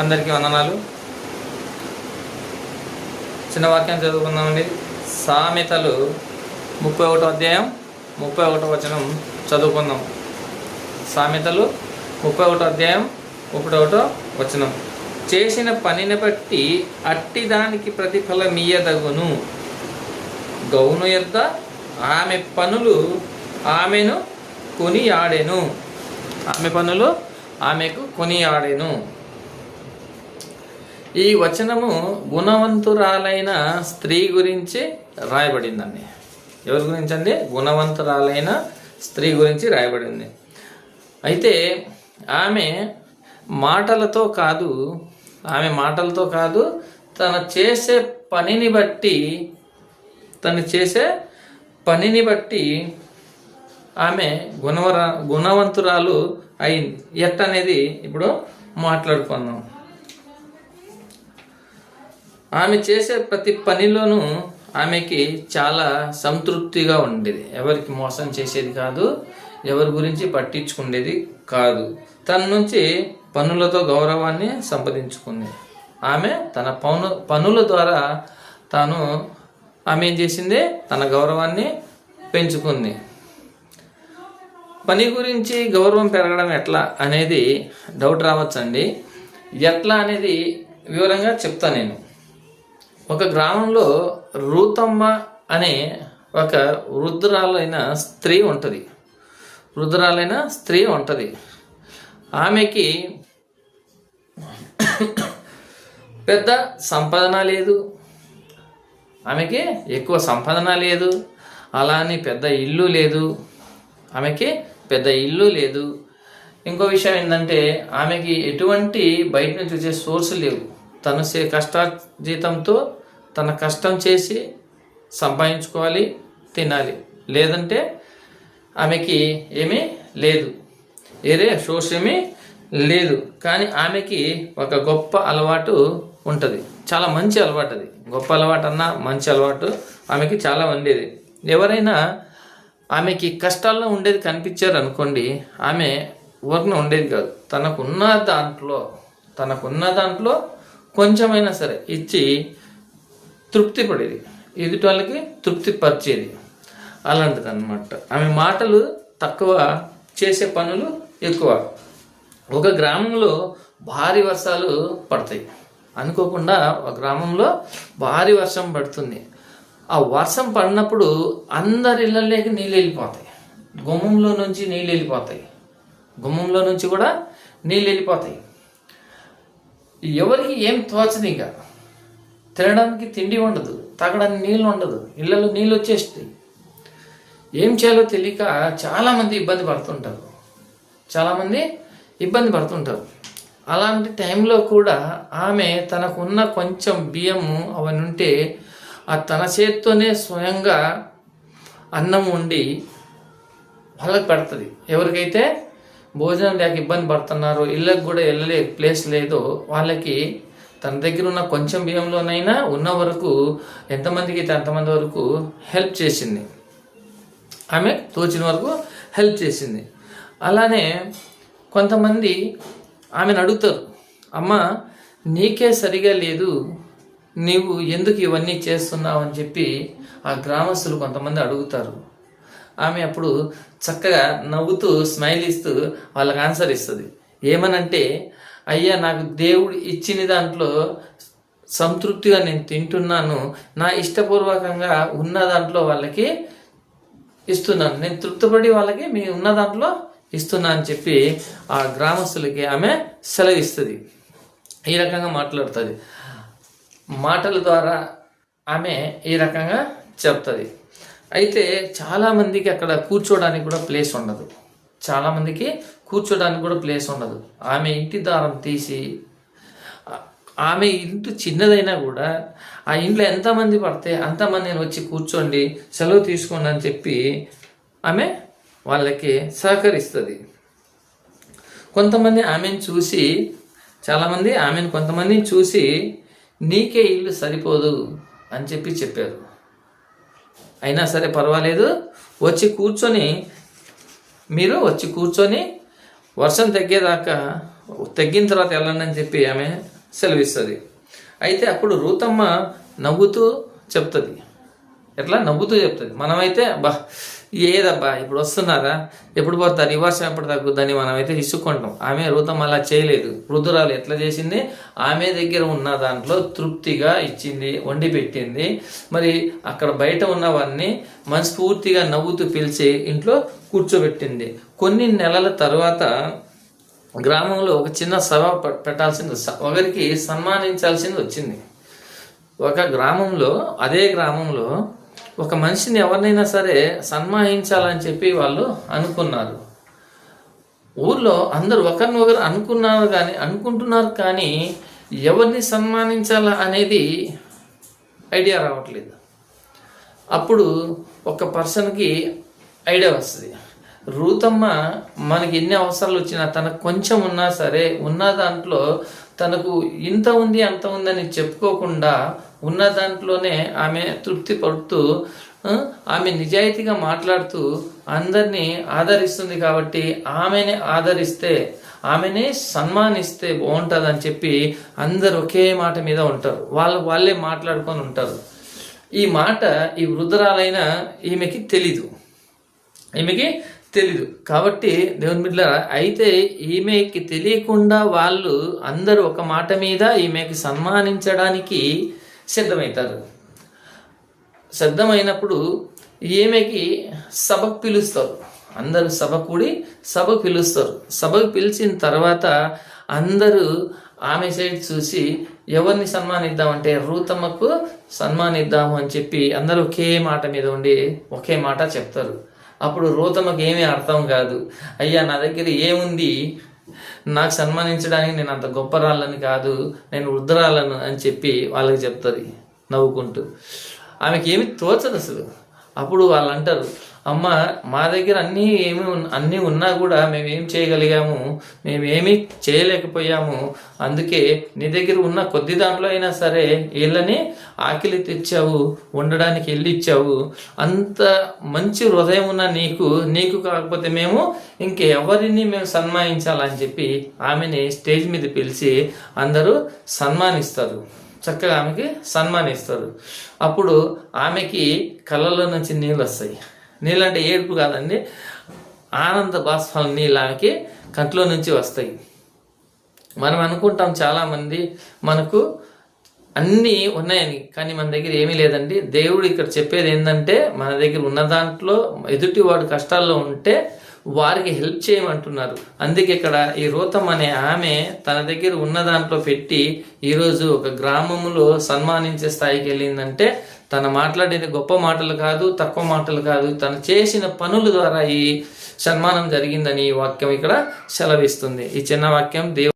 అందరికీ వందనాలు. చిన్న వాక్యం చదువుకుందామండి. సామెతలు 31వ అధ్యాయం 31వ వచనం చదువుకుందాం. సామెతలు 31వ అధ్యాయం 31వ వచనం. చేసిన పనిని బట్టి అట్టి దానికి ప్రతిఫలమియ్యదగును. గౌను యొద్ద ఆమె పనులు ఆమెను కొనియాడెను. ఆమె పనులు ఆమెకు కొనియాడెను. ఈ వచనము గుణవంతురాలైన స్త్రీ గురించి రాయబడిందండి. ఎవరి గురించి అండి? గుణవంతురాలైన స్త్రీ గురించి రాయబడింది. అయితే ఆమె మాటలతో కాదు తను చేసే పనిని బట్టి ఆమె గుణవంతురాలు అయింది. ఎట్టనేది ఇప్పుడు మాట్లాడుకుందాం. ఆమె చేసే ప్రతి పనిలోనూ ఆమెకి చాలా సంతృప్తిగా ఉండేది. ఎవరికి మోసం చేసేది కాదు, ఎవరి గురించి పట్టించుకునేది కాదు. తన నుంచి పనులతో గౌరవాన్ని సంపాదించుకుంది. ఆమె తన పనుల ద్వారా ఆమె ఏం చేసింది? తన గౌరవాన్ని పెంచుకుంది. పని గురించి గౌరవం పెరగడం ఎట్లా అనేది డౌట్ రావచ్చండి. ఎట్లా అనేది వివరంగా చెప్తాను నేను. ఒక గ్రామంలో రూతమ్మ అనే ఒక వృద్ధురాలైన స్త్రీ ఉంటుంది. ఆమెకి పెద్ద సంపాదన లేదు, ఆమెకి ఎక్కువ సంపాదన లేదు, అలా అని పెద్ద ఇల్లు లేదు. ఇంకో విషయం ఏంటంటే ఆమెకి ఎటువంటి బయట నుంచి వచ్చే సోర్స్ లేవు. తను కష్టార్జితంతో తన కష్టం చేసి సంపాదించుకోవాలి, తినాలి. లేదంటే ఆమెకి ఏమీ లేదు, సోర్స్ ఏమీ లేదు. కానీ ఆమెకి ఒక గొప్ప అలవాటు ఉంటుంది. చాలా మంచి అలవాటు అది. గొప్ప అలవాటు అన్నా మంచి అలవాటు ఆమెకి చాలా ఉండేది. ఎవరైనా ఆమెకి కష్టాల్లో ఉండేది కనిపించారు అనుకోండి, ఆమె ఊరికనే ఉండేది కాదు. తనకున్న దాంట్లో కొంచెమైనా సరే ఇచ్చి తృప్తి పడేది, ఎదుటి వాళ్ళకి తృప్తి పరిచేది. అలాంటిది అన్నమాట. ఆమె మాటలు తక్కువ, చేసే పనులు ఎక్కువ. ఒక గ్రామంలో భారీ వర్షాలు పడతాయి. అనుకోకుండా ఒక గ్రామంలో భారీ వర్షం పడుతుంది. ఆ వర్షం పడినప్పుడు అందరి ఇళ్ళలోకి నీళ్ళు వెళ్ళిపోతాయి. గుమ్మంలో నుంచి కూడా నీళ్ళు వెళ్ళిపోతాయి. ఎవరికి ఏం తోచనిగా, తినడానికి తిండి ఉండదు, తాగడానికి నీళ్ళు ఉండదు, ఇళ్ళలో నీళ్ళు వచ్చేస్తాయి. ఏం చేయాలో తెలియక చాలామంది ఇబ్బంది పడుతుంటారు. అలాంటి టైంలో కూడా ఆమె తనకున్న కొంచెం బియ్యము అవన్నీ ఉంటే తన చేత్తోనే స్వయంగా అన్నం వండి వాళ్ళకి పెడుతుంది. ఎవరికైతే భోజనం లేక ఇబ్బంది పడుతున్నారో, ఇళ్ళకి కూడా వెళ్ళలే ప్లేస్ లేదో వాళ్ళకి తన దగ్గర ఉన్న కొంచెం బియ్యంలోనైనా ఉన్న వరకు ఎంతమందికి అయితే అంతమంది వరకు హెల్ప్ చేసింది. ఆమె తోచిన వరకు హెల్ప్ చేసింది. అలానే కొంతమంది ఆమెను అడుగుతారు, అమ్మ నీకే సరిగా లేదు, నీవు ఎందుకు ఇవన్నీ చేస్తున్నావు అని చెప్పి ఆ గ్రామస్తులు కొంతమంది అడుగుతారు. ఆమె అప్పుడు చక్కగా నవ్వుతూ స్మైల్ ఇస్తూ వాళ్ళకి ఆన్సర్ ఇస్తుంది. ఏమనంటే, అయ్యా నాకు దేవుడు ఇచ్చిన దాంట్లో సంతృప్తిగా నేను తింటున్నాను, నా ఇష్టపూర్వకంగా ఉన్న దాంట్లో వాళ్ళకి ఇస్తున్నాను, నేను తృప్తిపడి వాళ్ళకి మీ ఉన్న దాంట్లో ఇస్తున్నా అని చెప్పి ఆ గ్రామస్తులకి ఆమె సెలవిస్తుంది. ఈ రకంగా మాట్లాడుతుంది. మాటల ద్వారా ఆమె ఈ రకంగా చెప్తుంది. అయితే చాలామందికి అక్కడ కూర్చోడానికి కూడా ప్లేస్ ఉండదు. ఆమె ఇంటి దారం తీసి, ఆమె ఇంటి చిన్నదైనా కూడా ఆ ఇంట్లో ఎంతమంది పడితే అంతమందిని వచ్చి కూర్చోండి, సెలవు తీసుకోండి అని చెప్పి ఆమె వాళ్ళకి సహకరిస్తుంది. కొంతమంది చూసి నీకే ఇల్లు సరిపోదు అని చెప్పారు. అయినా సరే పర్వాలేదు, మీరు వచ్చి కూర్చొని వర్షం తగ్గేదాకా తగ్గిన తర్వాత వెళ్ళండి అని చెప్పి ఆమె సెలవిస్తుంది. అయితే అప్పుడు రూతమ్మ నవ్వుతూ చెప్తుంది. ఎట్లా నవ్వుతూ చెప్తుంది. మనమైతే ఏదబ్బా ఇప్పుడు వస్తున్నారా, ఎప్పుడు పోతారు, ఈ వర్షం ఎప్పుడు తగ్గుద్దని మనమైతే ఇసుక్కుంటాం. ఆమె రూతమ్మ అలా చేయలేదు. వృద్ధురాలు ఎట్లా చేసింది, ఆమె దగ్గర ఉన్న దాంట్లో తృప్తిగా ఇచ్చింది, వండి పెట్టింది. మరి అక్కడ బయట ఉన్నవన్నీ మనస్ఫూర్తిగా నవ్వుతూ పిలిచి ఇంట్లో కూర్చోబెట్టింది. కొన్ని నెలల తర్వాత గ్రామంలో ఒక చిన్న సభ పెట్టాల్సింది, ఒకరికి సన్మానించాల్సింది వచ్చింది. అదే గ్రామంలో ఒక మనిషిని ఎవరినైనా సరే సన్మానించాలని చెప్పి వాళ్ళు అనుకున్నారు. ఊర్లో అందరూ ఒకరినొకరు అనుకుంటున్నారు కానీ ఎవరిని సన్మానించాలా అనేది ఐడియా రావట్లేదు. అప్పుడు ఒక పర్సన్కి ఐడియా వస్తుంది. రూతమ్మ మనకి ఎన్ని అవసరాలు వచ్చినా తనకు కొంచెం ఉన్నా సరే ఉన్న దాంట్లో తనకు ఇంత ఉంది అంత ఉందని చెప్పుకోకుండా ఉన్న దాంట్లోనే ఆమె తృప్తి పడుతూ ఆమె నిజాయితీగా మాట్లాడుతూ అందరినీ ఆదరిస్తుంది. కాబట్టి ఆమెనే ఆదరిస్తే, ఆమెనే సన్మానిస్తే బాగుంటుందని చెప్పి అందరు ఒకే మాట మీద ఉంటారు. వాళ్ళే మాట్లాడుకొని ఉంటారు. ఈ మాట ఈ వృద్ధురాలైన ఈమెకి తెలీదు. కాబట్టి దేవుని బిడ్డలారా, అయితే ఈమెకి తెలియకుండా వాళ్ళు అందరూ ఒక మాట మీద ఈమెకి సన్మానించడానికి సిద్ధమైనప్పుడు ఈమెకి సభకు పిలుస్తారు. అందరూ సభకు పిలుస్తారు. సభకు పిలిచిన తర్వాత అందరూ ఆమె సైడ్ చూసి ఎవరిని సన్మానిద్దామంటే రూతమ్మకు సన్మానిద్దాము అని చెప్పి అందరూ ఒకే మాట మీద ఉండి ఒకే మాట చెప్తారు. అప్పుడు రూతమ్మకి ఏమీ అర్థం కాదు. అయ్యా, నా దగ్గర ఏముంది, నాకు సన్మానించడానికి నేను అంత గొప్ప రాళ్ళని కాదు, నేను వృద్ధురాలను అని చెప్పి వాళ్ళకి చెప్తుంది నవ్వుకుంటూ. ఆమెకి ఏమి తోచదు అసలు. అప్పుడు వాళ్ళు అంటారు, అమ్మ, మా దగ్గర అన్నీ ఉన్నా కూడా మేమేం చేయగలిగాము, మేమేమీ చేయలేకపోయాము. అందుకే నీ దగ్గర ఉన్న కొద్ది దాంట్లో అయినా సరే వీళ్ళని ఆకలి తెచ్చావు, ఉండడానికి ఇల్లు ఇచ్చావు. అంత మంచి హృదయం ఉన్న నీకు కాకపోతే మేము ఇంకెవరిని మేము సన్మానించాలని చెప్పి ఆమెని స్టేజ్ మీద పిలిచి అందరూ సన్మానిస్తారు. చక్కగా ఆమెకి సన్మానిస్తారు. అప్పుడు ఆమెకి కళ్ళలో నుంచి నీళ్ళు వస్తాయి. నీళ్ళు అంటే ఏడుపు కాదండి, ఆనంద బాష్పాల నీళ్ళు ఆమెకి కంట్లో నుంచి వస్తాయి. మనం అనుకుంటాం చాలామంది మనకు అన్నీ ఉన్నాయని, కానీ మన దగ్గర ఏమీ లేదండి. దేవుడు ఇక్కడ చెప్పేది ఏంటంటే మన దగ్గర ఉన్న దాంట్లో ఎదుటి వాడు కష్టాల్లో ఉంటే వారికి హెల్ప్ చేయమంటున్నారు. అందుకే ఇక్కడ ఈ రూతమ్మ అనే ఆమె తన దగ్గర ఉన్న దాంట్లో పెట్టి ఈరోజు ఒక గ్రామంలో సన్మానించే స్థాయికి వెళ్ళిందంటే తను మాట్లాడేది గొప్ప మాటలు కాదు, తక్కువ మాటలు కాదు, తను చేసిన పనుల ద్వారా ఈ సన్మానం జరిగిందని ఈ వాక్యం ఇక్కడ సెలవిస్తుంది. ఈ చిన్న వాక్యం దేవుడు